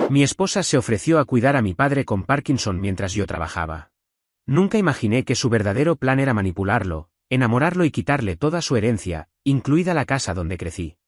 Mi esposa se ofreció a cuidar a mi padre con Parkinson mientras yo trabajaba. Nunca imaginé que su verdadero plan era manipularlo, enamorarlo y quitarle toda su herencia, incluida la casa donde crecí.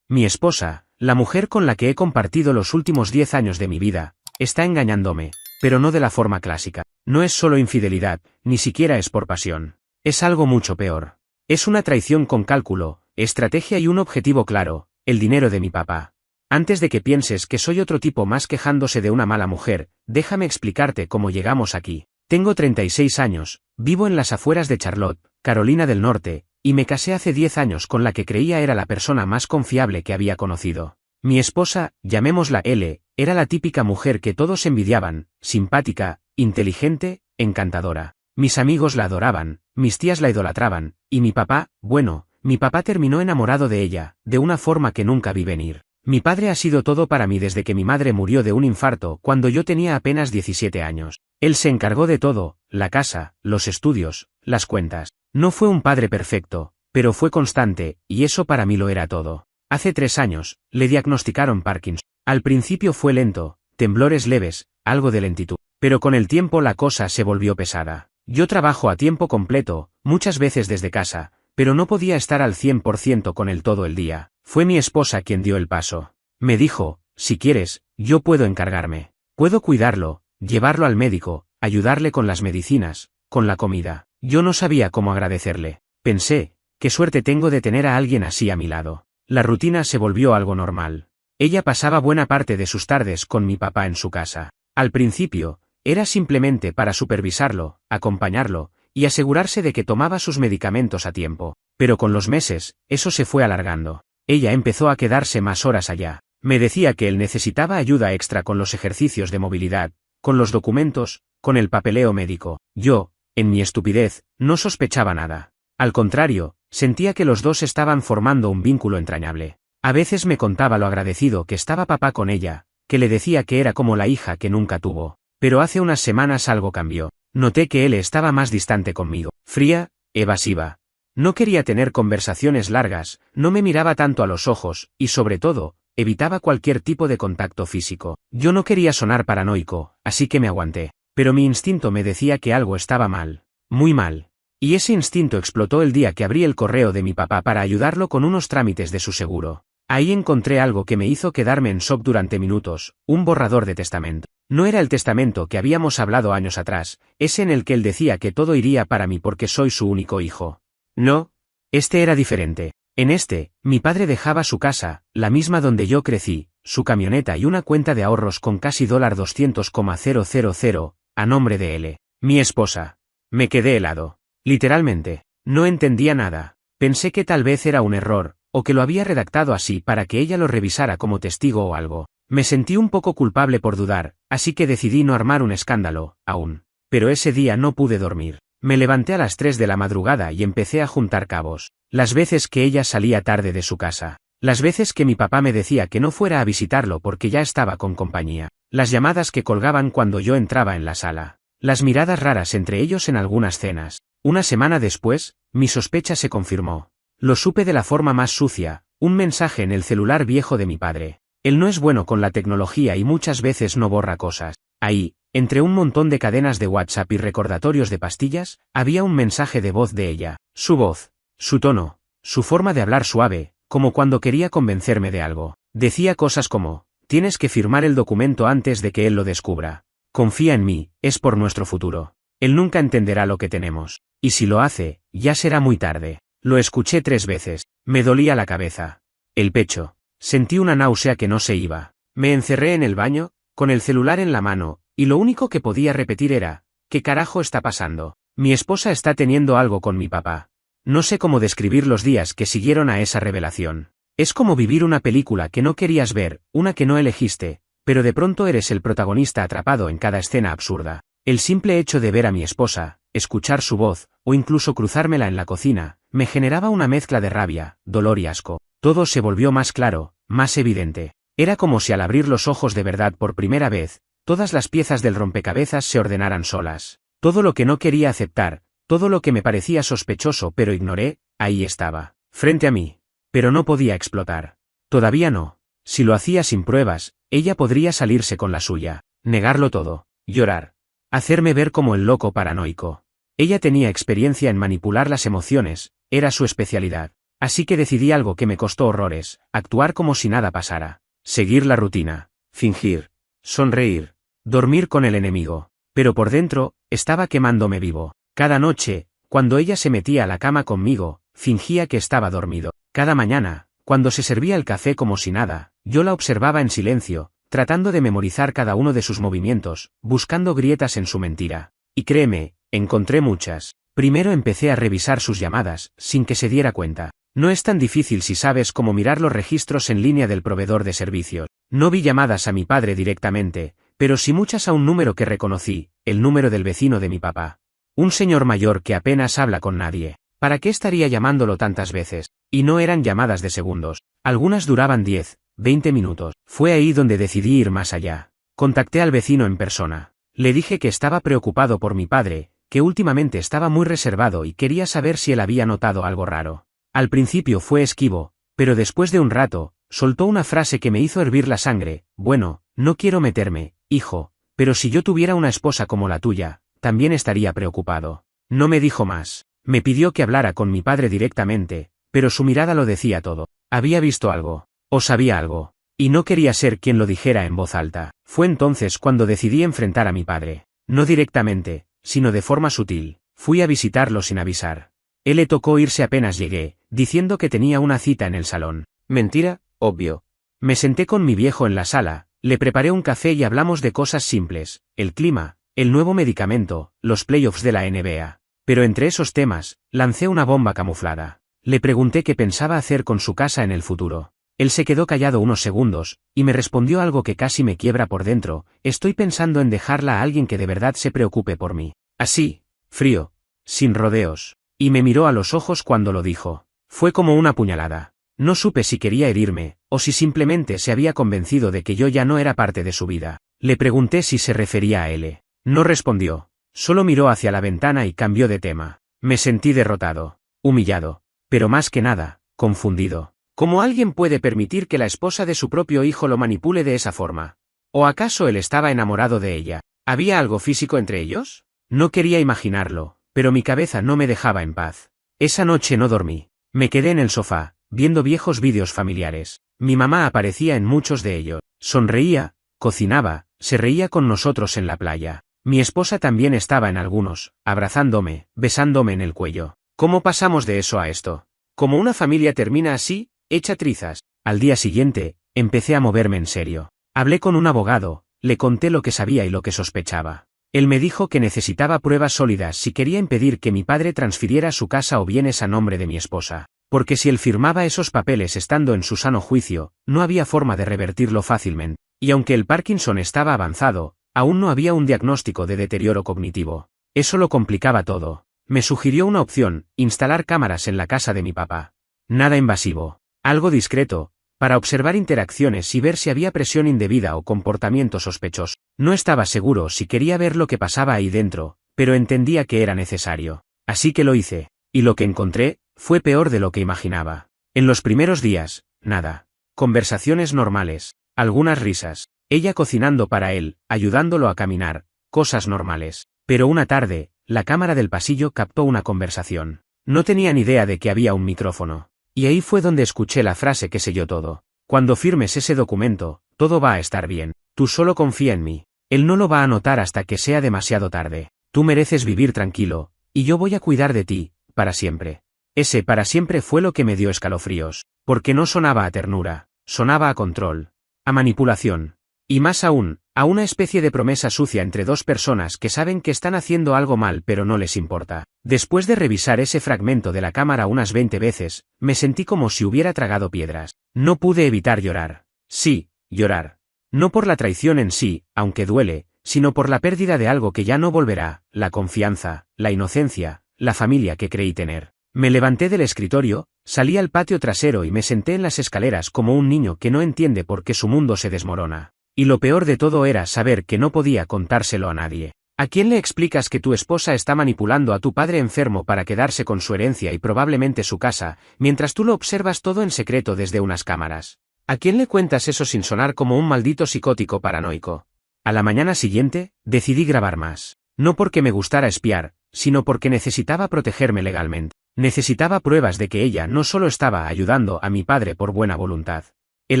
Mi esposa, la mujer con la que he compartido los últimos 10 años de mi vida, está engañándome, pero no de la forma clásica. No es solo infidelidad, ni siquiera es por pasión. Es algo mucho peor. Es una traición con cálculo, estrategia y un objetivo claro, el dinero de mi papá. Antes de que pienses que soy otro tipo más quejándose de una mala mujer, déjame explicarte cómo llegamos aquí. Tengo 36 años, vivo en las afueras de Charlotte, Carolina del Norte, y me casé hace 10 años con la que creía era la persona más confiable que había conocido. Mi esposa, llamémosla L, era la típica mujer que todos envidiaban, simpática, inteligente, encantadora. Mis amigos la adoraban, mis tías la idolatraban, y mi papá, bueno, mi papá terminó enamorado de ella, de una forma que nunca vi venir. Mi padre ha sido todo para mí desde que mi madre murió de un infarto cuando yo tenía apenas 17 años. Él se encargó de todo, la casa, los estudios, las cuentas. No fue un padre perfecto, pero fue constante, y eso para mí lo era todo. Hace 3 años, le diagnosticaron Parkinson. Al principio fue lento, temblores leves, algo de lentitud. Pero con el tiempo la cosa se volvió pesada. Yo trabajo a tiempo completo, muchas veces desde casa, pero no podía estar al 100% con él todo el día. Fue mi esposa quien dio el paso. Me dijo, si quieres, yo puedo encargarme. Puedo cuidarlo, llevarlo al médico, ayudarle con las medicinas, con la comida. Yo no sabía cómo agradecerle. Pensé, qué suerte tengo de tener a alguien así a mi lado. La rutina se volvió algo normal. Ella pasaba buena parte de sus tardes con mi papá en su casa. Al principio, era simplemente para supervisarlo, acompañarlo, y asegurarse de que tomaba sus medicamentos a tiempo. Pero con los meses, eso se fue alargando. Ella empezó a quedarse más horas allá. Me decía que él necesitaba ayuda extra con los ejercicios de movilidad, con los documentos, con el papeleo médico. Yo, en mi estupidez, no sospechaba nada. Al contrario, sentía que los dos estaban formando un vínculo entrañable. A veces me contaba lo agradecido que estaba papá con ella, que le decía que era como la hija que nunca tuvo. Pero hace unas semanas algo cambió. Noté que él estaba más distante conmigo, fría, evasiva. No quería tener conversaciones largas, no me miraba tanto a los ojos, y sobre todo, evitaba cualquier tipo de contacto físico. Yo no quería sonar paranoico, así que me aguanté. Pero mi instinto me decía que algo estaba mal. Muy mal. Y ese instinto explotó el día que abrí el correo de mi papá para ayudarlo con unos trámites de su seguro. Ahí encontré algo que me hizo quedarme en shock durante minutos, un borrador de testamento. No era el testamento que habíamos hablado años atrás, ese en el que él decía que todo iría para mí porque soy su único hijo. No, este era diferente. En este, mi padre dejaba su casa, la misma donde yo crecí, su camioneta y una cuenta de ahorros con casi $200,000, a nombre de L. Mi esposa. Me quedé helado. Literalmente. No entendía nada. Pensé que tal vez era un error, o que lo había redactado así para que ella lo revisara como testigo o algo. Me sentí un poco culpable por dudar, así que decidí no armar un escándalo, aún. Pero ese día no pude dormir. Me levanté a las 3 de la madrugada y empecé a juntar cabos. Las veces que ella salía tarde de su casa. Las veces que mi papá me decía que no fuera a visitarlo porque ya estaba con compañía. Las llamadas que colgaban cuando yo entraba en la sala. Las miradas raras entre ellos en algunas cenas. Una semana después, mi sospecha se confirmó. Lo supe de la forma más sucia, un mensaje en el celular viejo de mi padre. Él no es bueno con la tecnología y muchas veces no borra cosas. Ahí, entre un montón de cadenas de WhatsApp y recordatorios de pastillas, había un mensaje de voz de ella. Su voz, su tono, su forma de hablar suave, como cuando quería convencerme de algo. Decía cosas como, tienes que firmar el documento antes de que él lo descubra. Confía en mí, es por nuestro futuro. Él nunca entenderá lo que tenemos. Y si lo hace, ya será muy tarde. Lo escuché 3 veces. Me dolía la cabeza. El pecho. Sentí una náusea que no se iba. Me encerré en el baño, con el celular en la mano, y lo único que podía repetir era, ¿qué carajo está pasando? Mi esposa está teniendo algo con mi papá. No sé cómo describir los días que siguieron a esa revelación. Es como vivir una película que no querías ver, una que no elegiste, pero de pronto eres el protagonista atrapado en cada escena absurda. El simple hecho de ver a mi esposa, escuchar su voz, o incluso cruzármela en la cocina, me generaba una mezcla de rabia, dolor y asco. Todo se volvió más claro, más evidente. Era como si al abrir los ojos de verdad por primera vez, todas las piezas del rompecabezas se ordenaran solas. Todo lo que no quería aceptar, todo lo que me parecía sospechoso pero ignoré, ahí estaba, frente a mí. Pero no podía explotar. Todavía no. Si lo hacía sin pruebas, ella podría salirse con la suya, negarlo todo, llorar, hacerme ver como el loco paranoico. Ella tenía experiencia en manipular las emociones, era su especialidad. Así que decidí algo que me costó horrores, actuar como si nada pasara, seguir la rutina, fingir, sonreír, dormir con el enemigo. Pero por dentro, estaba quemándome vivo. Cada noche, cuando ella se metía a la cama conmigo, fingía que estaba dormido. Cada mañana, cuando se servía el café como si nada, yo la observaba en silencio, tratando de memorizar cada uno de sus movimientos, buscando grietas en su mentira. Y créeme, encontré muchas. Primero empecé a revisar sus llamadas, sin que se diera cuenta. No es tan difícil si sabes cómo mirar los registros en línea del proveedor de servicios. No vi llamadas a mi padre directamente, pero sí muchas a un número que reconocí, el número del vecino de mi papá. Un señor mayor que apenas habla con nadie. ¿Para qué estaría llamándolo tantas veces? Y no eran llamadas de segundos. Algunas duraban 10, 20 minutos. Fue ahí donde decidí ir más allá. Contacté al vecino en persona. Le dije que estaba preocupado por mi padre, que últimamente estaba muy reservado y quería saber si él había notado algo raro. Al principio fue esquivo, pero después de un rato, soltó una frase que me hizo hervir la sangre: bueno, no quiero meterme, hijo, pero si yo tuviera una esposa como la tuya, también estaría preocupado. No me dijo más. Me pidió que hablara con mi padre directamente, pero su mirada lo decía todo. Había visto algo, o sabía algo, y no quería ser quien lo dijera en voz alta. Fue entonces cuando decidí enfrentar a mi padre. No directamente, sino de forma sutil. Fui a visitarlo sin avisar. Él le tocó irse apenas llegué, diciendo que tenía una cita en el salón. Mentira, obvio. Me senté con mi viejo en la sala, le preparé un café y hablamos de cosas simples, el clima, el nuevo medicamento, los playoffs de la NBA. Pero entre esos temas, lancé una bomba camuflada. Le pregunté qué pensaba hacer con su casa en el futuro. Él se quedó callado unos segundos, y me respondió algo que casi me quiebra por dentro: estoy pensando en dejarla a alguien que de verdad se preocupe por mí. Así, frío, sin rodeos. Y me miró a los ojos cuando lo dijo. Fue como una puñalada. No supe si quería herirme, o si simplemente se había convencido de que yo ya no era parte de su vida. Le pregunté si se refería a él. No respondió. Solo miró hacia la ventana y cambió de tema. Me sentí derrotado, humillado, pero más que nada, confundido. ¿Cómo alguien puede permitir que la esposa de su propio hijo lo manipule de esa forma? ¿O acaso él estaba enamorado de ella? ¿Había algo físico entre ellos? No quería imaginarlo, pero mi cabeza no me dejaba en paz. Esa noche no dormí. Me quedé en el sofá, viendo viejos vídeos familiares. Mi mamá aparecía en muchos de ellos. Sonreía, cocinaba, se reía con nosotros en la playa. Mi esposa también estaba en algunos, abrazándome, besándome en el cuello. ¿Cómo pasamos de eso a esto? ¿Cómo una familia termina así, hecha trizas? Al día siguiente, empecé a moverme en serio. Hablé con un abogado, le conté lo que sabía y lo que sospechaba. Él me dijo que necesitaba pruebas sólidas si quería impedir que mi padre transfiriera su casa o bienes a nombre de mi esposa. Porque si él firmaba esos papeles estando en su sano juicio, no había forma de revertirlo fácilmente. Y aunque el Parkinson estaba avanzado, aún no había un diagnóstico de deterioro cognitivo. Eso lo complicaba todo. Me sugirió una opción: instalar cámaras en la casa de mi papá. Nada invasivo. Algo discreto, para observar interacciones y ver si había presión indebida o comportamiento sospechoso. No estaba seguro si quería ver lo que pasaba ahí dentro, pero entendía que era necesario. Así que lo hice. Y lo que encontré fue peor de lo que imaginaba. En los primeros días, nada. Conversaciones normales, algunas risas, ella cocinando para él, ayudándolo a caminar, cosas normales. Pero una tarde, la cámara del pasillo captó una conversación. No tenía ni idea de que había un micrófono. Y ahí fue donde escuché la frase que selló todo. Cuando firmes ese documento, todo va a estar bien. Tú solo confía en mí. Él no lo va a notar hasta que sea demasiado tarde. Tú mereces vivir tranquilo, y yo voy a cuidar de ti, para siempre. Ese para siempre fue lo que me dio escalofríos, porque no sonaba a ternura, sonaba a control, a manipulación. Y más aún, a una especie de promesa sucia entre dos personas que saben que están haciendo algo mal pero no les importa. Después de revisar ese fragmento de la cámara unas 20 veces, me sentí como si hubiera tragado piedras. No pude evitar llorar. Sí, llorar. No por la traición en sí, aunque duele, sino por la pérdida de algo que ya no volverá, la confianza, la inocencia, la familia que creí tener. Me levanté del escritorio, salí al patio trasero y me senté en las escaleras como un niño que no entiende por qué su mundo se desmorona. Y lo peor de todo era saber que no podía contárselo a nadie. ¿A quién le explicas que tu esposa está manipulando a tu padre enfermo para quedarse con su herencia y probablemente su casa, mientras tú lo observas todo en secreto desde unas cámaras? ¿A quién le cuentas eso sin sonar como un maldito psicótico paranoico? A la mañana siguiente, decidí grabar más. No porque me gustara espiar, sino porque necesitaba protegerme legalmente. Necesitaba pruebas de que ella no solo estaba ayudando a mi padre por buena voluntad. El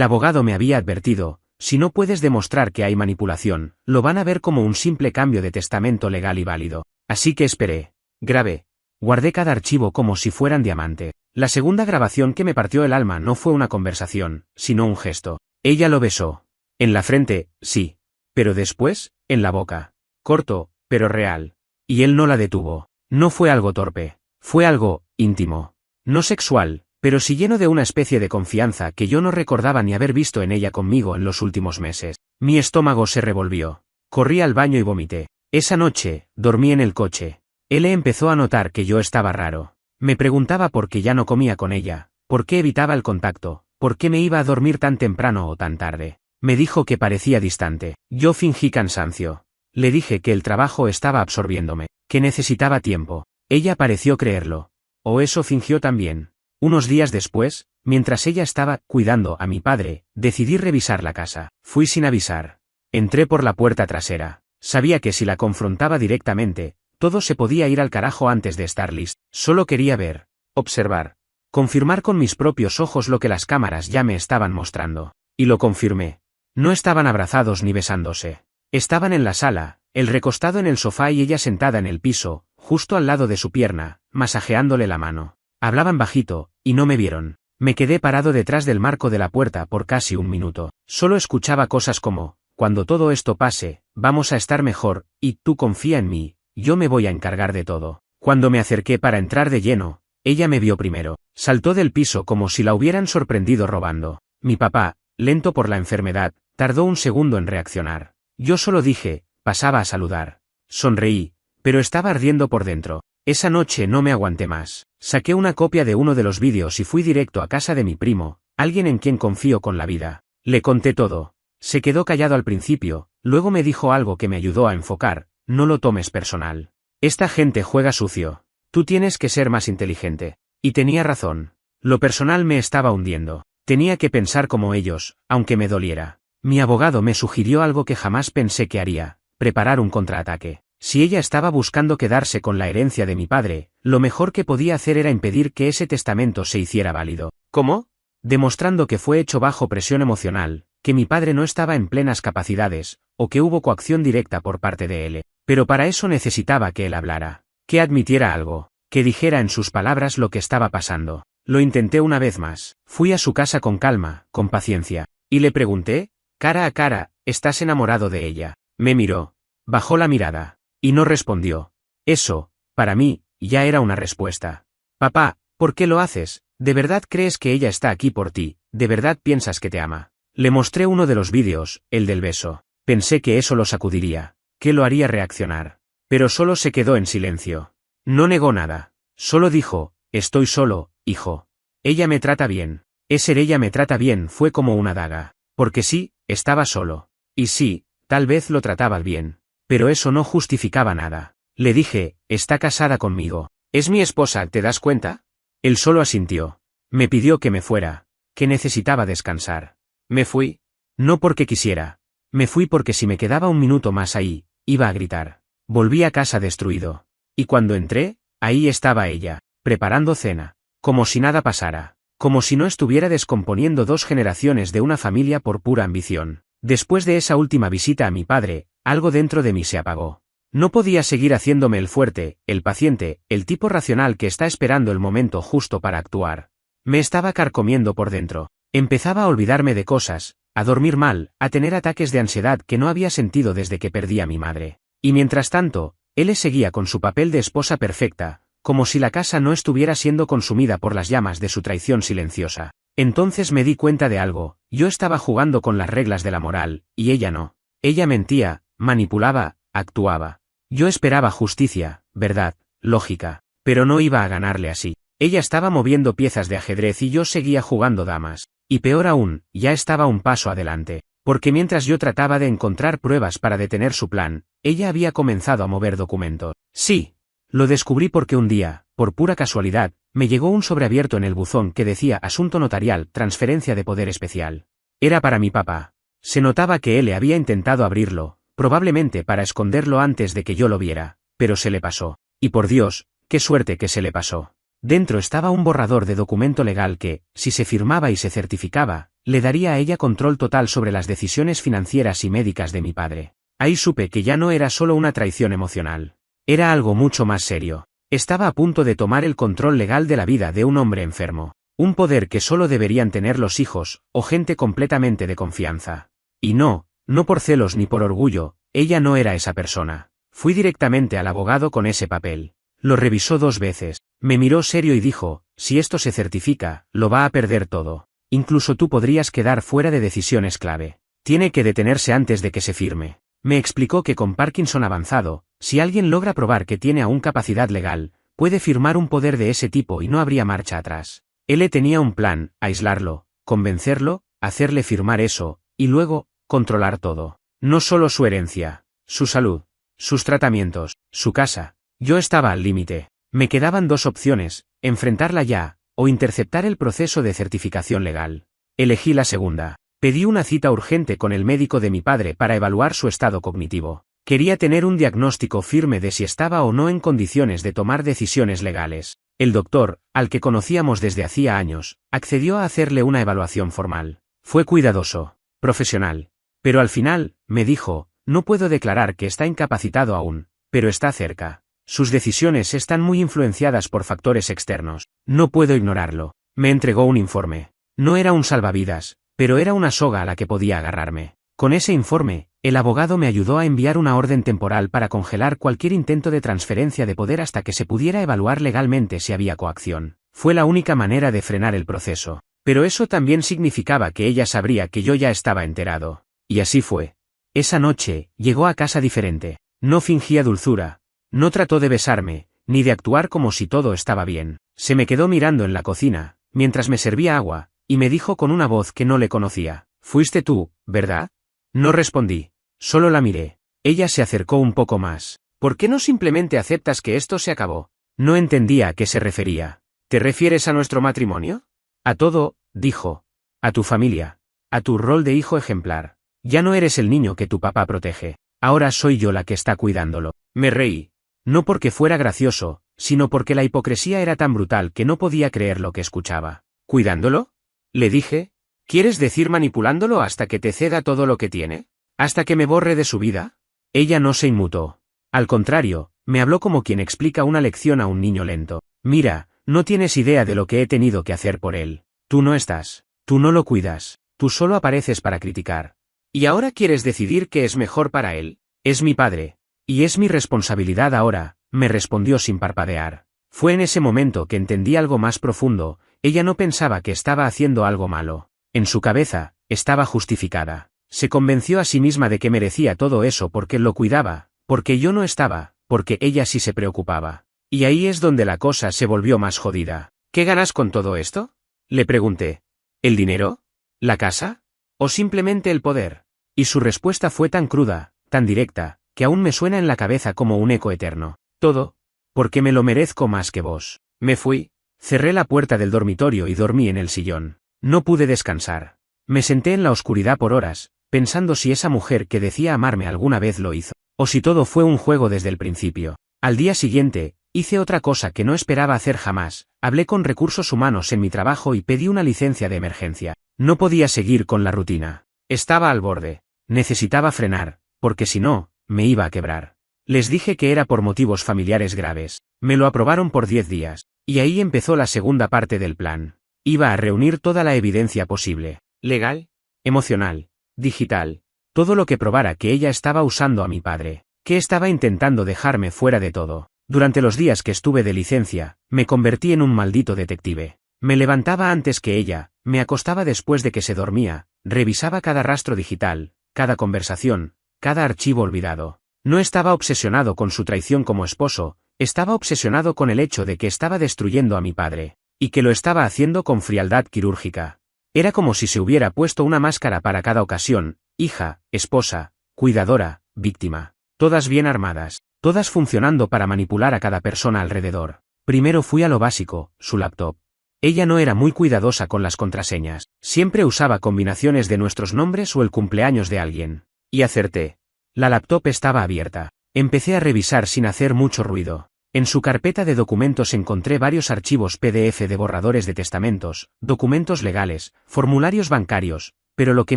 abogado me había advertido, si no puedes demostrar que hay manipulación, lo van a ver como un simple cambio de testamento legal y válido. Así que esperé. Grabé. Guardé cada archivo como si fueran diamante. La segunda grabación que me partió el alma no fue una conversación, sino un gesto. Ella lo besó. En la frente, sí. Pero después, en la boca. Corto, pero real. Y él no la detuvo. No fue algo torpe. Fue algo íntimo. No sexual, pero sí lleno de una especie de confianza que yo no recordaba ni haber visto en ella conmigo en los últimos meses. Mi estómago se revolvió. Corrí al baño y vomité. Esa noche, dormí en el coche. Él empezó a notar que yo estaba raro. Me preguntaba por qué ya no comía con ella, por qué evitaba el contacto, por qué me iba a dormir tan temprano o tan tarde. Me dijo que parecía distante. Yo fingí cansancio. Le dije que el trabajo estaba absorbiéndome, que necesitaba tiempo. Ella pareció creerlo. O eso fingió también. Unos días después, mientras ella estaba cuidando a mi padre, decidí revisar la casa. Fui sin avisar. Entré por la puerta trasera. Sabía que si la confrontaba directamente, todo se podía ir al carajo antes de estar listo. Solo quería ver, observar, confirmar con mis propios ojos lo que las cámaras ya me estaban mostrando. Y lo confirmé. No estaban abrazados ni besándose. Estaban en la sala, él recostado en el sofá y ella sentada en el piso, justo al lado de su pierna, masajeándole la mano. Hablaban bajito, y no me vieron. Me quedé parado detrás del marco de la puerta por casi un minuto. Solo escuchaba cosas como, cuando todo esto pase, vamos a estar mejor, y tú confía en mí, yo me voy a encargar de todo. Cuando me acerqué para entrar de lleno, ella me vio primero. Saltó del piso como si la hubieran sorprendido robando. Mi papá, lento por la enfermedad, tardó un segundo en reaccionar. Yo solo dije, pasaba a saludar. Sonreí, pero estaba ardiendo por dentro. Esa noche no me aguanté más. Saqué una copia de uno de los vídeos y fui directo a casa de mi primo, alguien en quien confío con la vida. Le conté todo. Se quedó callado al principio, luego me dijo algo que me ayudó a enfocar, no lo tomes personal. Esta gente juega sucio. Tú tienes que ser más inteligente. Y tenía razón. Lo personal me estaba hundiendo. Tenía que pensar como ellos, aunque me doliera. Mi abogado me sugirió algo que jamás pensé que haría, preparar un contraataque. Si ella estaba buscando quedarse con la herencia de mi padre, lo mejor que podía hacer era impedir que ese testamento se hiciera válido. ¿Cómo? Demostrando que fue hecho bajo presión emocional, que mi padre no estaba en plenas capacidades, o que hubo coacción directa por parte de él. Pero para eso necesitaba que él hablara, que admitiera algo, que dijera en sus palabras lo que estaba pasando. Lo intenté una vez más. Fui a su casa con calma, con paciencia, y le pregunté, cara a cara, ¿estás enamorado de ella? Me miró, bajó la mirada, y no respondió. Eso, para mí, ya era una respuesta. Papá, ¿por qué lo haces? ¿De verdad crees que ella está aquí por ti? ¿De verdad piensas que te ama? Le mostré uno de los vídeos, el del beso. Pensé que eso lo sacudiría, que lo haría reaccionar. Pero solo se quedó en silencio. No negó nada. Solo dijo, estoy solo, hijo. Ella me trata bien. Ella me trata bien fue como una daga. Porque sí, estaba solo. Y sí, tal vez lo trataba bien. Pero eso no justificaba nada. Le dije, está casada conmigo. Es mi esposa, ¿te das cuenta? Él solo asintió. Me pidió que me fuera, que necesitaba descansar. Me fui. No porque quisiera. Me fui porque si me quedaba un minuto más ahí, iba a gritar. Volví a casa destruido. Y cuando entré, ahí estaba ella, preparando cena. Como si nada pasara. Como si no estuviera descomponiendo 2 generaciones de una familia por pura ambición. Después de esa última visita a mi padre, algo dentro de mí se apagó. No podía seguir haciéndome el fuerte, el paciente, el tipo racional que está esperando el momento justo para actuar. Me estaba carcomiendo por dentro. Empezaba a olvidarme de cosas, a dormir mal, a tener ataques de ansiedad que no había sentido desde que perdí a mi madre. Y mientras tanto, él seguía con su papel de esposa perfecta, como si la casa no estuviera siendo consumida por las llamas de su traición silenciosa. Entonces me di cuenta de algo, yo estaba jugando con las reglas de la moral, y ella no. Ella mentía, manipulaba, actuaba. Yo esperaba justicia, verdad, lógica, pero no iba a ganarle así. Ella estaba moviendo piezas de ajedrez y yo seguía jugando damas. Y peor aún, ya estaba un paso adelante, porque mientras yo trataba de encontrar pruebas para detener su plan, ella había comenzado a mover documentos. Sí. Lo descubrí porque un día, por pura casualidad, me llegó un sobreabierto en el buzón que decía asunto notarial, transferencia de poder especial. Era para mi papá. Se notaba que él había intentado abrirlo, probablemente para esconderlo antes de que yo lo viera, pero se le pasó. Y por Dios, qué suerte que se le pasó. Dentro estaba un borrador de documento legal que, si se firmaba y se certificaba, le daría a ella control total sobre las decisiones financieras y médicas de mi padre. Ahí supe que ya no era solo una traición emocional. Era algo mucho más serio. Estaba a punto de tomar el control legal de la vida de un hombre enfermo. Un poder que solo deberían tener los hijos, o gente completamente de confianza. Y no por celos ni por orgullo, ella no era esa persona. Fui directamente al abogado con ese papel. Lo revisó 2 veces, me miró serio y dijo, si esto se certifica, lo va a perder todo. Incluso tú podrías quedar fuera de decisiones clave. Tiene que detenerse antes de que se firme. Me explicó que con Parkinson avanzado, si alguien logra probar que tiene aún capacidad legal, puede firmar un poder de ese tipo y no habría marcha atrás. Él tenía un plan, aislarlo, convencerlo, hacerle firmar eso, y luego, controlar todo. No solo su herencia, su salud, sus tratamientos, su casa. Yo estaba al límite. Me quedaban 2 opciones, enfrentarla ya, o interceptar el proceso de certificación legal. Elegí la segunda. Pedí una cita urgente con el médico de mi padre para evaluar su estado cognitivo. Quería tener un diagnóstico firme de si estaba o no en condiciones de tomar decisiones legales. El doctor, al que conocíamos desde hacía años, accedió a hacerle una evaluación formal. Fue cuidadoso, profesional. Pero al final, me dijo, no puedo declarar que está incapacitado aún, pero está cerca. Sus decisiones están muy influenciadas por factores externos. No puedo ignorarlo. Me entregó un informe. No era un salvavidas, pero era una soga a la que podía agarrarme. Con ese informe, el abogado me ayudó a enviar una orden temporal para congelar cualquier intento de transferencia de poder hasta que se pudiera evaluar legalmente si había coacción. Fue la única manera de frenar el proceso. Pero eso también significaba que ella sabría que yo ya estaba enterado. Y así fue. Esa noche, llegó a casa diferente. No fingía dulzura. No trató de besarme, ni de actuar como si todo estaba bien. Se me quedó mirando en la cocina, mientras me servía agua, y me dijo con una voz que no le conocía, «Fuiste tú, ¿verdad?» No respondí. Solo la miré. Ella se acercó un poco más. «¿Por qué no simplemente aceptas que esto se acabó?» No entendía a qué se refería. «¿Te refieres a nuestro matrimonio?» «A todo», dijo. «A tu familia. A tu rol de hijo ejemplar. Ya no eres el niño que tu papá protege. Ahora soy yo la que está cuidándolo». Me reí. No porque fuera gracioso, sino porque la hipocresía era tan brutal que no podía creer lo que escuchaba. ¿Cuidándolo?, le dije. ¿Quieres decir manipulándolo hasta que te ceda todo lo que tiene? ¿Hasta que me borre de su vida? Ella no se inmutó. Al contrario, me habló como quien explica una lección a un niño lento. Mira, no tienes idea de lo que he tenido que hacer por él. Tú no estás. Tú no lo cuidas. Tú solo apareces para criticar. ¿Y ahora quieres decidir qué es mejor para él? Es mi padre. Y es mi responsabilidad ahora, me respondió sin parpadear. Fue en ese momento que entendí algo más profundo. Ella no pensaba que estaba haciendo algo malo. En su cabeza, estaba justificada. Se convenció a sí misma de que merecía todo eso porque lo cuidaba, porque yo no estaba, porque ella sí se preocupaba. Y ahí es donde la cosa se volvió más jodida. ¿Qué ganas con todo esto?, le pregunté. ¿El dinero? ¿La casa? ¿O simplemente el poder? Y su respuesta fue tan cruda, tan directa, que aún me suena en la cabeza como un eco eterno. Todo, porque me lo merezco más que vos. Me fui, cerré la puerta del dormitorio y dormí en el sillón. No pude descansar. Me senté en la oscuridad por horas, pensando si esa mujer que decía amarme alguna vez lo hizo, o si todo fue un juego desde el principio. Al día siguiente, hice otra cosa que no esperaba hacer jamás. Hablé con recursos humanos en mi trabajo y pedí una licencia de emergencia. No podía seguir con la rutina. Estaba al borde. Necesitaba frenar, porque si no, me iba a quebrar. Les dije que era por motivos familiares graves. Me lo aprobaron por 10 días. Y ahí empezó la segunda parte del plan. Iba a reunir toda la evidencia posible. Legal, emocional, digital. Todo lo que probara que ella estaba usando a mi padre. Que estaba intentando dejarme fuera de todo. Durante los días que estuve de licencia, me convertí en un maldito detective. Me levantaba antes que ella, me acostaba después de que se dormía, revisaba cada rastro digital, cada conversación, cada archivo olvidado. No estaba obsesionado con su traición como esposo, estaba obsesionado con el hecho de que estaba destruyendo a mi padre, y que lo estaba haciendo con frialdad quirúrgica. Era como si se hubiera puesto una máscara para cada ocasión: hija, esposa, cuidadora, víctima. Todas bien armadas, todas funcionando para manipular a cada persona alrededor. Primero fui a lo básico, su laptop. Ella no era muy cuidadosa con las contraseñas, siempre usaba combinaciones de nuestros nombres o el cumpleaños de alguien. Y acerté. La laptop estaba abierta. Empecé a revisar sin hacer mucho ruido. En su carpeta de documentos encontré varios archivos PDF de borradores de testamentos, documentos legales, formularios bancarios, pero lo que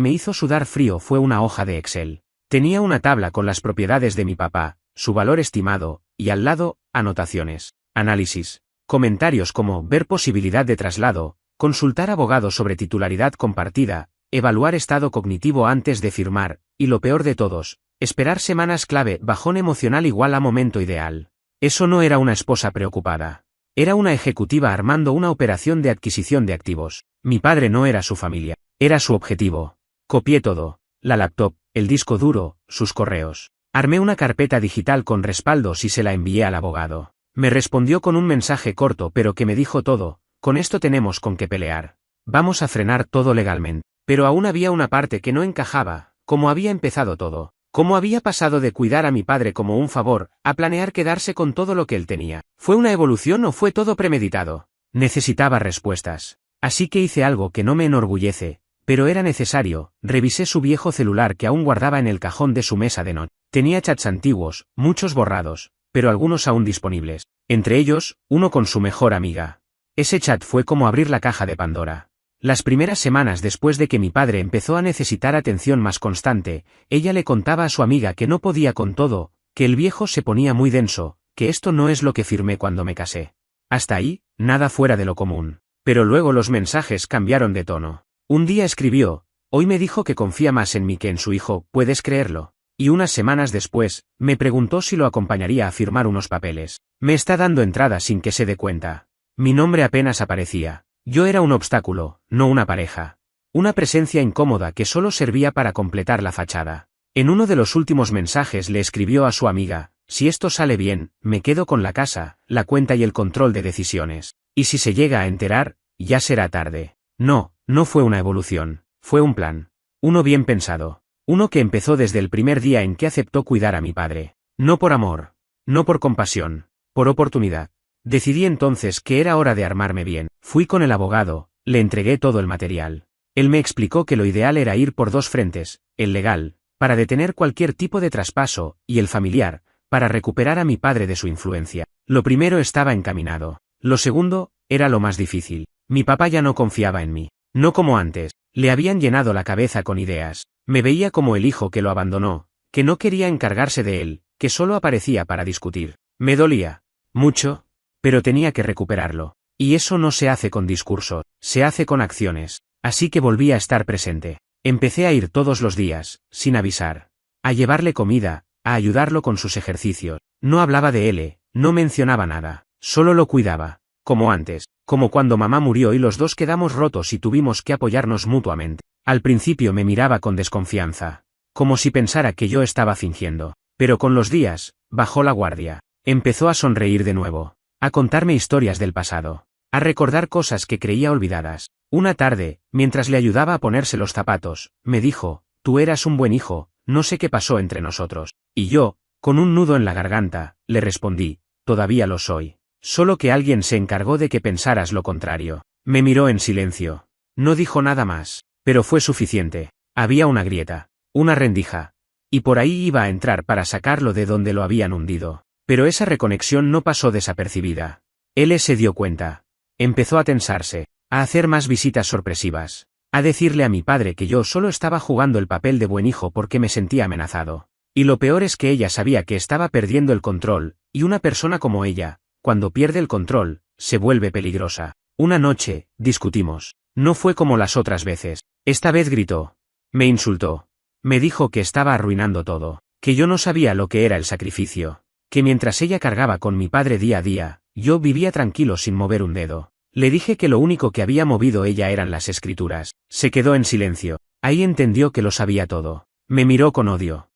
me hizo sudar frío fue una hoja de Excel. Tenía una tabla con las propiedades de mi papá, su valor estimado, y al lado, anotaciones, análisis, comentarios como ver posibilidad de traslado, consultar abogado sobre titularidad compartida, evaluar estado cognitivo antes de firmar, y lo peor de todos, esperar semanas clave, bajón emocional igual a momento ideal. Eso no era una esposa preocupada. Era una ejecutiva armando una operación de adquisición de activos. Mi padre no era su familia, era su objetivo. Copié todo, la laptop, el disco duro, sus correos. Armé una carpeta digital con respaldos y se la envié al abogado. Me respondió con un mensaje corto pero que me dijo todo: con esto tenemos con qué pelear. Vamos a frenar todo legalmente. Pero aún había una parte que no encajaba, cómo había empezado todo. Cómo había pasado de cuidar a mi padre como un favor, a planear quedarse con todo lo que él tenía. ¿Fue una evolución o fue todo premeditado? Necesitaba respuestas. Así que hice algo que no me enorgullece, pero era necesario. Revisé su viejo celular que aún guardaba en el cajón de su mesa de noche. Tenía chats antiguos, muchos borrados, pero algunos aún disponibles. Entre ellos, uno con su mejor amiga. Ese chat fue como abrir la caja de Pandora. Las primeras semanas después de que mi padre empezó a necesitar atención más constante, ella le contaba a su amiga que no podía con todo, que el viejo se ponía muy denso, que esto no es lo que firmé cuando me casé. Hasta ahí, nada fuera de lo común. Pero luego los mensajes cambiaron de tono. Un día escribió: hoy me dijo que confía más en mí que en su hijo, ¿puedes creerlo? Y unas semanas después, me preguntó si lo acompañaría a firmar unos papeles. Me está dando entrada sin que se dé cuenta. Mi nombre apenas aparecía. Yo era un obstáculo, no una pareja. Una presencia incómoda que solo servía para completar la fachada. En uno de los últimos mensajes le escribió a su amiga: si esto sale bien, me quedo con la casa, la cuenta y el control de decisiones. Y si se llega a enterar, ya será tarde. No, no fue una evolución, fue un plan. Uno bien pensado. Uno que empezó desde el primer día en que aceptó cuidar a mi padre. No por amor. No por compasión. Por oportunidad. Decidí entonces que era hora de armarme bien. Fui con el abogado, le entregué todo el material. Él me explicó que lo ideal era ir por dos frentes: el legal, para detener cualquier tipo de traspaso, y el familiar, para recuperar a mi padre de su influencia. Lo primero estaba encaminado. Lo segundo, era lo más difícil. Mi papá ya no confiaba en mí. No como antes. Le habían llenado la cabeza con ideas. Me veía como el hijo que lo abandonó, que no quería encargarse de él, que solo aparecía para discutir. Me dolía. Mucho. Pero tenía que recuperarlo. Y eso no se hace con discurso, se hace con acciones. Así que volví a estar presente. Empecé a ir todos los días, sin avisar. A llevarle comida, a ayudarlo con sus ejercicios. No hablaba de él, no mencionaba nada. Solo lo cuidaba. Como antes. Como cuando mamá murió y los dos quedamos rotos y tuvimos que apoyarnos mutuamente. Al principio me miraba con desconfianza. Como si pensara que yo estaba fingiendo. Pero con los días, bajó la guardia. Empezó a sonreír de nuevo. A contarme historias del pasado. A recordar cosas que creía olvidadas. Una tarde, mientras le ayudaba a ponerse los zapatos, me dijo: tú eras un buen hijo, no sé qué pasó entre nosotros. Y yo, con un nudo en la garganta, le respondí: todavía lo soy. Solo que alguien se encargó de que pensaras lo contrario. Me miró en silencio. No dijo nada más, pero fue suficiente. Había una grieta, una rendija. Y por ahí iba a entrar para sacarlo de donde lo habían hundido. Pero esa reconexión no pasó desapercibida. Él se dio cuenta. Empezó a tensarse, a hacer más visitas sorpresivas, a decirle a mi padre que yo solo estaba jugando el papel de buen hijo porque me sentía amenazado. Y lo peor es que ella sabía que estaba perdiendo el control, y una persona como ella, cuando pierde el control, se vuelve peligrosa. Una noche, discutimos. No fue como las otras veces. Esta vez gritó. Me insultó. Me dijo que estaba arruinando todo, que yo no sabía lo que era el sacrificio. Que mientras ella cargaba con mi padre día a día, yo vivía tranquilo sin mover un dedo. Le dije que lo único que había movido ella eran las escrituras. Se quedó en silencio. Ahí entendió que lo sabía todo. Me miró con odio.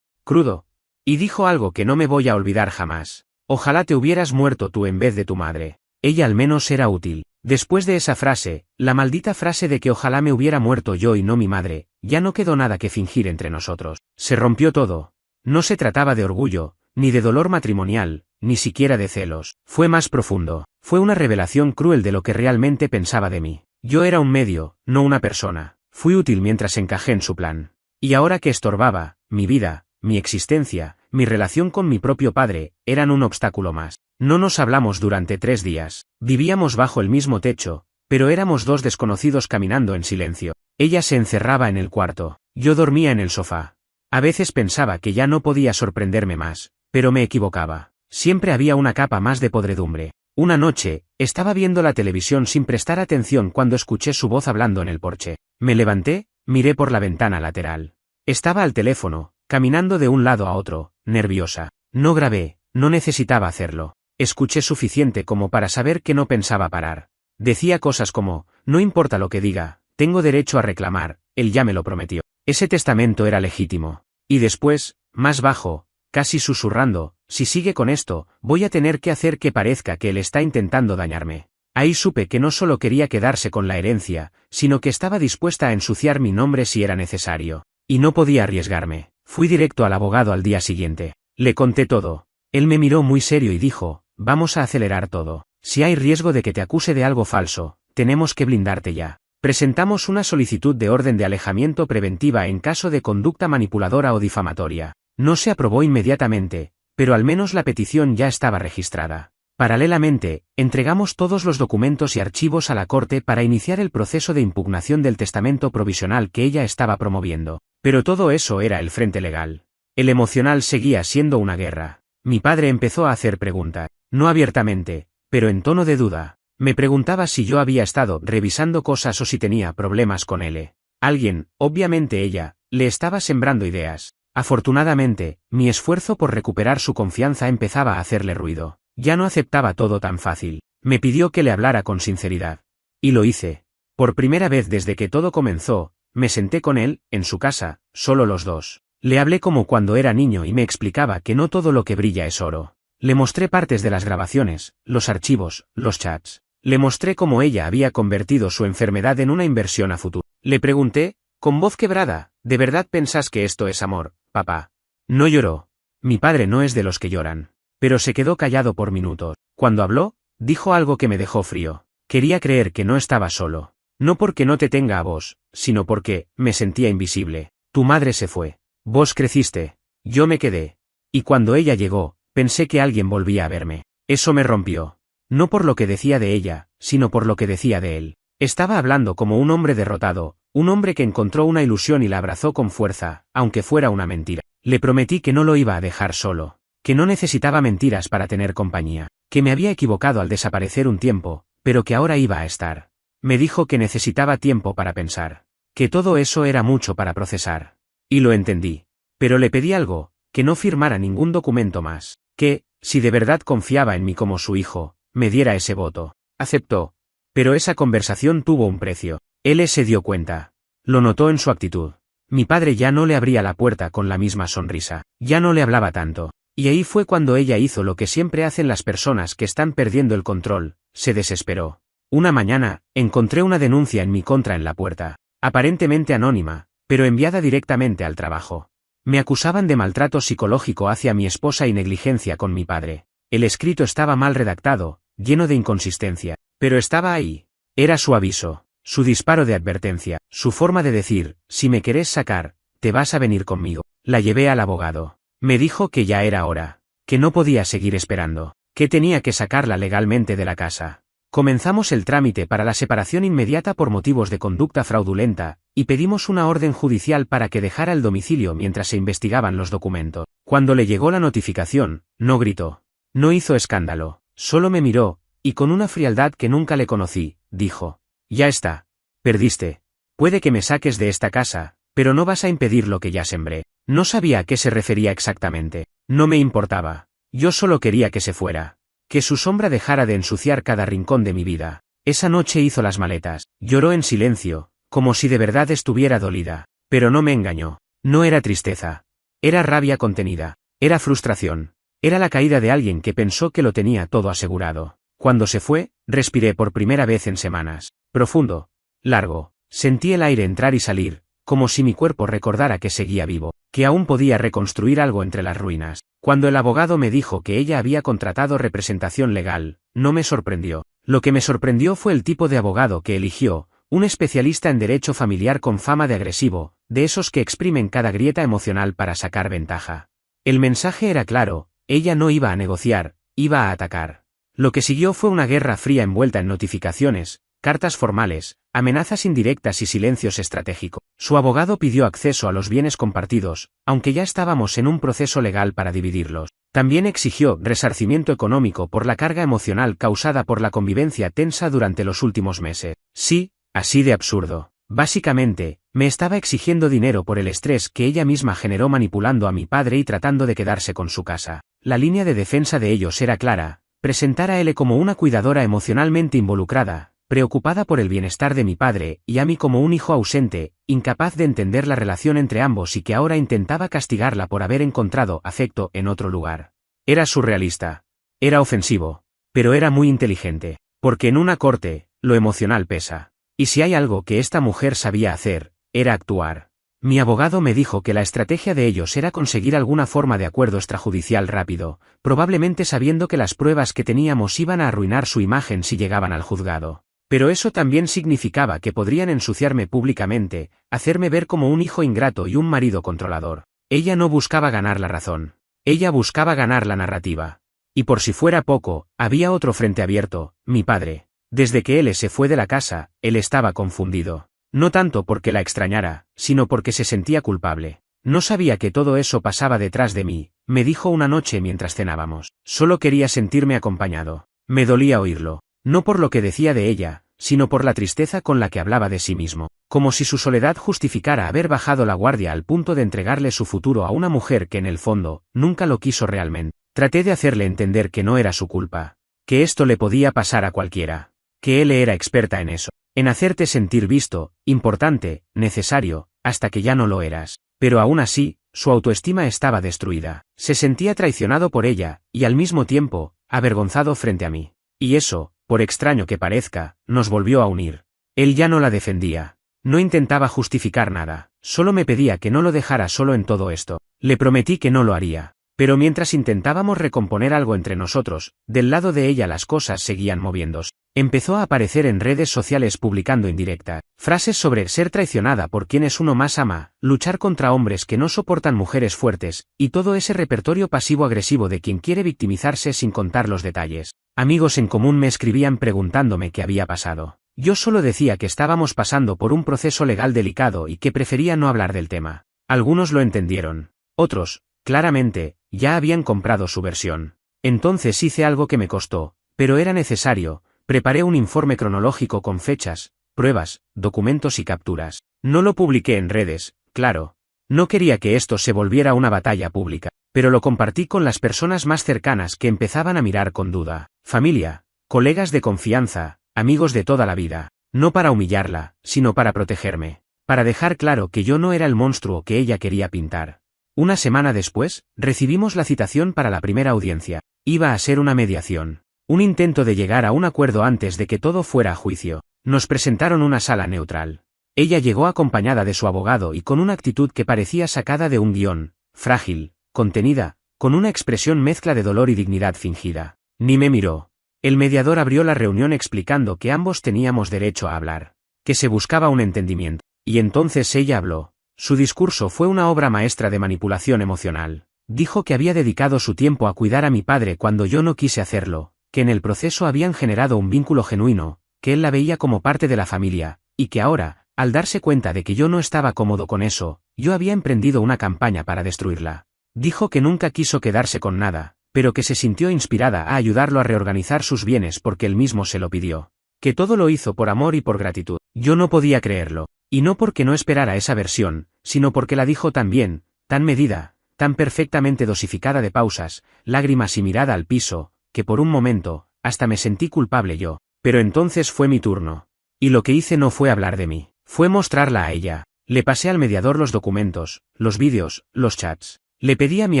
Crudo. Y dijo algo que no me voy a olvidar jamás. Ojalá te hubieras muerto tú en vez de tu madre. Ella al menos era útil. Después de esa frase, la maldita frase de que ojalá me hubiera muerto yo y no mi madre, ya no quedó nada que fingir entre nosotros. Se rompió todo. No se trataba de orgullo, ni de dolor matrimonial, ni siquiera de celos. Fue más profundo. Fue una revelación cruel de lo que realmente pensaba de mí. Yo era un medio, no una persona. Fui útil mientras encajé en su plan. Y ahora que estorbaba, mi vida, mi existencia, mi relación con mi propio padre, eran un obstáculo más. No nos hablamos durante 3 días. Vivíamos bajo el mismo techo, pero éramos 2 desconocidos caminando en silencio. Ella se encerraba en el cuarto. Yo dormía en el sofá. A veces pensaba que ya no podía sorprenderme más, pero me equivocaba. Siempre había una capa más de podredumbre. Una noche, estaba viendo la televisión sin prestar atención cuando escuché su voz hablando en el porche. Me levanté, miré por la ventana lateral. Estaba al teléfono, caminando de un lado a otro, nerviosa. No grabé, no necesitaba hacerlo. Escuché suficiente como para saber que no pensaba parar. Decía cosas como, no importa lo que diga, tengo derecho a reclamar, él ya me lo prometió. Ese testamento era legítimo. Y después, más bajo, casi susurrando, si sigue con esto, voy a tener que hacer que parezca que él está intentando dañarme. Ahí supe que no solo quería quedarse con la herencia, sino que estaba dispuesta a ensuciar mi nombre si era necesario. Y no podía arriesgarme. Fui directo al abogado al día siguiente. Le conté todo. Él me miró muy serio y dijo, vamos a acelerar todo. Si hay riesgo de que te acuse de algo falso, tenemos que blindarte ya. Presentamos una solicitud de orden de alejamiento preventiva en caso de conducta manipuladora o difamatoria. No se aprobó inmediatamente, pero al menos la petición ya estaba registrada. Paralelamente, entregamos todos los documentos y archivos a la corte para iniciar el proceso de impugnación del testamento provisional que ella estaba promoviendo. Pero todo eso era el frente legal. El emocional seguía siendo una guerra. Mi padre empezó a hacer preguntas, no abiertamente, pero en tono de duda. Me preguntaba si yo había estado revisando cosas o si tenía problemas con él. Alguien, obviamente ella, le estaba sembrando ideas. Afortunadamente, mi esfuerzo por recuperar su confianza empezaba a hacerle ruido. Ya no aceptaba todo tan fácil. Me pidió que le hablara con sinceridad. Y lo hice. Por primera vez desde que todo comenzó, me senté con él, en su casa, solo los dos. Le hablé como cuando era niño y me explicaba que no todo lo que brilla es oro. Le mostré partes de las grabaciones, los archivos, los chats. Le mostré cómo ella había convertido su enfermedad en una inversión a futuro. Le pregunté, con voz quebrada, ¿de verdad pensás que esto es amor, papá? No lloró. Mi padre no es de los que lloran. Pero se quedó callado por minutos. Cuando habló, dijo algo que me dejó frío. Quería creer que no estaba solo. No porque no te tenga a vos, sino porque me sentía invisible. Tu madre se fue. Vos creciste. Yo me quedé. Y cuando ella llegó, pensé que alguien volvía a verme. Eso me rompió. No por lo que decía de ella, sino por lo que decía de él. Estaba hablando como un hombre derrotado, un hombre que encontró una ilusión y la abrazó con fuerza, aunque fuera una mentira. Le prometí que no lo iba a dejar solo, que no necesitaba mentiras para tener compañía, que me había equivocado al desaparecer un tiempo, pero que ahora iba a estar. Me dijo que necesitaba tiempo para pensar, que todo eso era mucho para procesar. Y lo entendí. Pero le pedí algo, que no firmara ningún documento más, que, si de verdad confiaba en mí como su hijo, me diera ese voto. Aceptó. Pero esa conversación tuvo un precio. Él se dio cuenta. Lo notó en su actitud. Mi padre ya no le abría la puerta con la misma sonrisa. Ya no le hablaba tanto. Y ahí fue cuando ella hizo lo que siempre hacen las personas que están perdiendo el control. Se desesperó. Una mañana, encontré una denuncia en mi contra en la puerta. Aparentemente anónima, pero enviada directamente al trabajo. Me acusaban de maltrato psicológico hacia mi esposa y negligencia con mi padre. El escrito estaba mal redactado, lleno de inconsistencia, pero estaba ahí. Era su aviso, su disparo de advertencia, su forma de decir, si me querés sacar, te vas a venir conmigo. La llevé al abogado. Me dijo que ya era hora, que no podía seguir esperando, que tenía que sacarla legalmente de la casa. Comenzamos el trámite para la separación inmediata por motivos de conducta fraudulenta, y pedimos una orden judicial para que dejara el domicilio mientras se investigaban los documentos. Cuando le llegó la notificación, no gritó. No hizo escándalo, solo me miró, y con una frialdad que nunca le conocí, dijo, ya está. Perdiste. Puede que me saques de esta casa, pero no vas a impedir lo que ya sembré. No sabía a qué se refería exactamente. No me importaba. Yo solo quería que se fuera. Que su sombra dejara de ensuciar cada rincón de mi vida. Esa noche hizo las maletas. Lloró en silencio, como si de verdad estuviera dolida. Pero no me engañó. No era tristeza. Era rabia contenida. Era frustración. Era la caída de alguien que pensó que lo tenía todo asegurado. Cuando se fue, respiré por primera vez en semanas. Profundo. Largo. Sentí el aire entrar y salir, como si mi cuerpo recordara que seguía vivo. que aún podía reconstruir algo entre las ruinas. Cuando el abogado me dijo que ella había contratado representación legal, no me sorprendió. Lo que me sorprendió fue el tipo de abogado que eligió, un especialista en derecho familiar con fama de agresivo, de esos que exprimen cada grieta emocional para sacar ventaja. El mensaje era claro, ella no iba a negociar, iba a atacar. Lo que siguió fue una guerra fría envuelta en notificaciones, cartas formales, amenazas indirectas y silencios estratégicos. Su abogado pidió acceso a los bienes compartidos, aunque ya estábamos en un proceso legal para dividirlos. También exigió resarcimiento económico por la carga emocional causada por la convivencia tensa durante los últimos meses. Sí, así de absurdo. Básicamente, me estaba exigiendo dinero por el estrés que ella misma generó manipulando a mi padre y tratando de quedarse con su casa. La línea de defensa de ellos era clara, presentar a él como una cuidadora emocionalmente involucrada, preocupada por el bienestar de mi padre, y a mí como un hijo ausente, incapaz de entender la relación entre ambos y que ahora intentaba castigarla por haber encontrado afecto en otro lugar. Era surrealista. Era ofensivo. Pero era muy inteligente. Porque en una corte, lo emocional pesa. Y si hay algo que esta mujer sabía hacer, era actuar. Mi abogado me dijo que la estrategia de ellos era conseguir alguna forma de acuerdo extrajudicial rápido, probablemente sabiendo que las pruebas que teníamos iban a arruinar su imagen si llegaban al juzgado. Pero eso también significaba que podrían ensuciarme públicamente, hacerme ver como un hijo ingrato y un marido controlador. Ella no buscaba ganar la razón. Ella buscaba ganar la narrativa. Y por si fuera poco, había otro frente abierto, mi padre. Desde que él se fue de la casa, él estaba confundido. No tanto porque la extrañara, sino porque se sentía culpable. No sabía que todo eso pasaba detrás de mí, me dijo una noche mientras cenábamos. Solo quería sentirme acompañado. Me dolía oírlo. No por lo que decía de ella, sino por la tristeza con la que hablaba de sí mismo. Como si su soledad justificara haber bajado la guardia al punto de entregarle su futuro a una mujer que en el fondo, nunca lo quiso realmente. Traté de hacerle entender que no era su culpa. Que esto le podía pasar a cualquiera. Que él era experta en eso. En hacerte sentir visto, importante, necesario, hasta que ya no lo eras. Pero aún así, su autoestima estaba destruida. Se sentía traicionado por ella, y al mismo tiempo, avergonzado frente a mí. Y eso, por extraño que parezca, nos volvió a unir. Él ya no la defendía. No intentaba justificar nada. Solo me pedía que no lo dejara solo en todo esto. Le prometí que no lo haría. Pero mientras intentábamos recomponer algo entre nosotros, del lado de ella las cosas seguían moviéndose. Empezó a aparecer en redes sociales publicando indirectas frases sobre ser traicionada por quienes uno más ama, luchar contra hombres que no soportan mujeres fuertes, y todo ese repertorio pasivo-agresivo de quien quiere victimizarse sin contar los detalles. Amigos en común me escribían preguntándome qué había pasado. Yo solo decía que estábamos pasando por un proceso legal delicado y que prefería no hablar del tema. Algunos lo entendieron. Otros, claramente, ya habían comprado su versión. Entonces hice algo que me costó, pero era necesario. Preparé un informe cronológico con fechas, pruebas, documentos y capturas. No lo publiqué en redes, claro. No quería que esto se volviera una batalla pública, pero lo compartí con las personas más cercanas que empezaban a mirar con duda. Familia, colegas de confianza, amigos de toda la vida. No para humillarla, sino para protegerme. Para dejar claro que yo no era el monstruo que ella quería pintar. Una semana después, recibimos la citación para la primera audiencia. Iba a ser una mediación. Un intento de llegar a un acuerdo antes de que todo fuera a juicio. Nos presentaron una sala neutral. Ella llegó acompañada de su abogado y con una actitud que parecía sacada de un guión, frágil, contenida, con una expresión mezcla de dolor y dignidad fingida. Ni me miró. El mediador abrió la reunión explicando que ambos teníamos derecho a hablar. Que se buscaba un entendimiento. Y entonces ella habló. Su discurso fue una obra maestra de manipulación emocional. Dijo que había dedicado su tiempo a cuidar a mi padre cuando yo no quise hacerlo. Que en el proceso habían generado un vínculo genuino, que él la veía como parte de la familia, y que ahora, al darse cuenta de que yo no estaba cómodo con eso, yo había emprendido una campaña para destruirla. Dijo que nunca quiso quedarse con nada, pero que se sintió inspirada a ayudarlo a reorganizar sus bienes porque él mismo se lo pidió. Que todo lo hizo por amor y por gratitud. Yo no podía creerlo, y no porque no esperara esa versión, sino porque la dijo tan bien, tan medida, tan perfectamente dosificada de pausas, lágrimas y mirada al piso, que por un momento, hasta me sentí culpable yo. Pero entonces fue mi turno. Y lo que hice no fue hablar de mí, fue mostrarla a ella. Le pasé al mediador los documentos, los vídeos, los chats. Le pedí a mi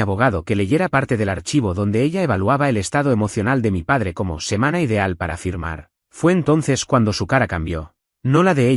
abogado que leyera parte del archivo donde ella evaluaba el estado emocional de mi padre como semana ideal para firmar. Fue entonces cuando su cara cambió. No la de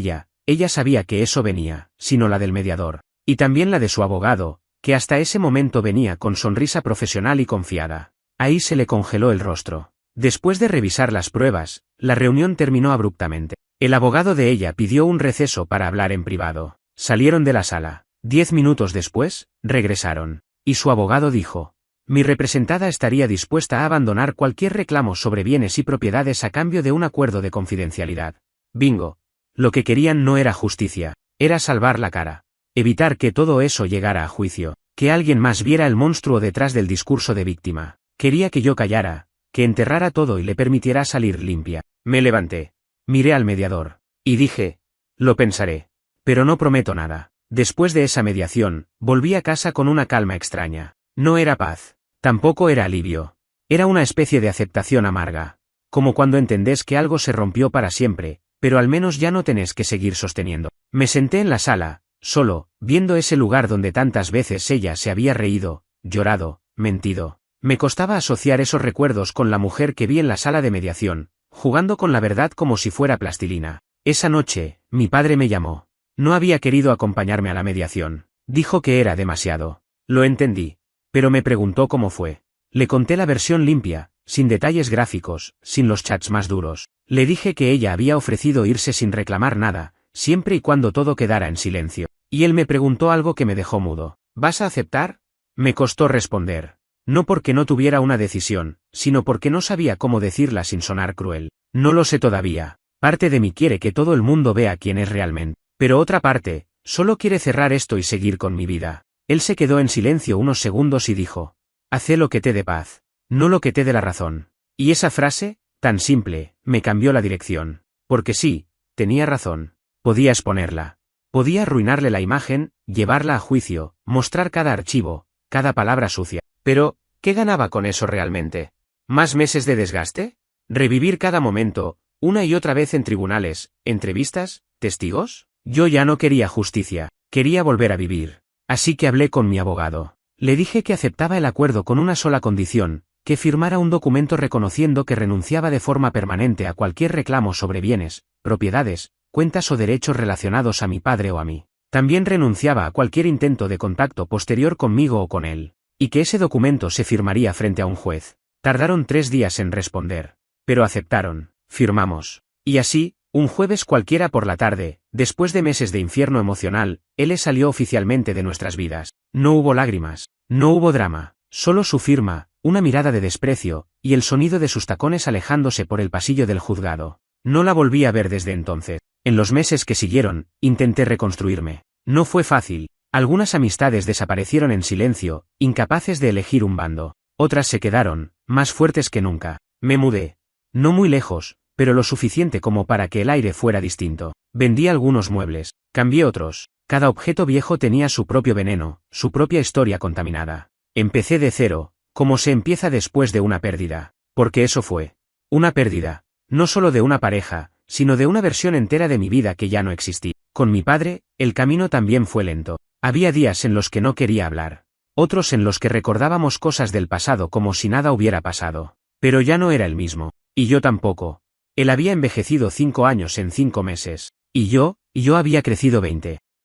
ella sabía que eso venía, sino la del mediador. Y también la de su abogado, que hasta ese momento venía con sonrisa profesional y confiada. Ahí se le congeló el rostro. Después de revisar las pruebas, la reunión terminó abruptamente. El abogado de ella pidió un receso para hablar en privado. Salieron de la sala. 10 minutos después, regresaron. Y su abogado dijo: mi representada estaría dispuesta a abandonar cualquier reclamo sobre bienes y propiedades a cambio de un acuerdo de confidencialidad. Bingo. Lo que querían no era justicia, era salvar la cara. Evitar que todo eso llegara a juicio, que alguien más viera el monstruo detrás del discurso de víctima. Quería que yo callara, que enterrara todo y le permitiera salir limpia. Me levanté. Miré al mediador. Y dije: lo pensaré. Pero no prometo nada. Después de esa mediación, volví a casa con una calma extraña. No era paz. Tampoco era alivio. Era una especie de aceptación amarga. Como cuando entendés que algo se rompió para siempre, pero al menos ya no tenés que seguir sosteniendo. Me senté en la sala, solo, viendo ese lugar donde tantas veces ella se había reído, llorado, mentido. Me costaba asociar esos recuerdos con la mujer que vi en la sala de mediación, jugando con la verdad como si fuera plastilina. Esa noche, mi padre me llamó. No había querido acompañarme a la mediación. Dijo que era demasiado. Lo entendí. Pero me preguntó cómo fue. Le conté la versión limpia, sin detalles gráficos, sin los chats más duros. Le dije que ella había ofrecido irse sin reclamar nada, siempre y cuando todo quedara en silencio. Y él me preguntó algo que me dejó mudo. ¿Vas a aceptar? Me costó responder. No porque no tuviera una decisión, sino porque no sabía cómo decirla sin sonar cruel. No lo sé todavía. Parte de mí quiere que todo el mundo vea quién es realmente. Pero otra parte, solo quiere cerrar esto y seguir con mi vida. Él se quedó en silencio unos segundos y dijo: haz lo que te dé paz, no lo que te dé la razón. Y esa frase, tan simple, me cambió la dirección. Porque sí, tenía razón. Podía exponerla. Podía arruinarle la imagen, llevarla a juicio, mostrar cada archivo, cada palabra sucia. Pero, ¿qué ganaba con eso realmente? ¿Más meses de desgaste? ¿Revivir cada momento, una y otra vez en tribunales, entrevistas, testigos? Yo ya no quería justicia, quería volver a vivir. Así que hablé con mi abogado. Le dije que aceptaba el acuerdo con una sola condición, que firmara un documento reconociendo que renunciaba de forma permanente a cualquier reclamo sobre bienes, propiedades, cuentas o derechos relacionados a mi padre o a mí. También renunciaba a cualquier intento de contacto posterior conmigo o con él. Y que ese documento se firmaría frente a un juez. Tardaron 3 días en responder. Pero aceptaron. Firmamos. Y así, un jueves cualquiera por la tarde, después de meses de infierno emocional, él salió oficialmente de nuestras vidas. No hubo lágrimas, no hubo drama, solo su firma, una mirada de desprecio, y el sonido de sus tacones alejándose por el pasillo del juzgado. No la volví a ver desde entonces. En los meses que siguieron, intenté reconstruirme. No fue fácil. Algunas amistades desaparecieron en silencio, incapaces de elegir un bando. Otras se quedaron, más fuertes que nunca. Me mudé. No muy lejos, pero lo suficiente como para que el aire fuera distinto. Vendí algunos muebles, cambié otros. Cada objeto viejo tenía su propio veneno, su propia historia contaminada. Empecé de cero, como se empieza después de una pérdida. Porque eso fue. Una pérdida. No solo de una pareja, sino de una versión entera de mi vida que ya no existía. Con mi padre, el camino también fue lento. Había días en los que no quería hablar. Otros en los que recordábamos cosas del pasado como si nada hubiera pasado. Pero ya no era el mismo. Y yo tampoco. Él había envejecido 5 años en 5 meses. Y yo había crecido 20.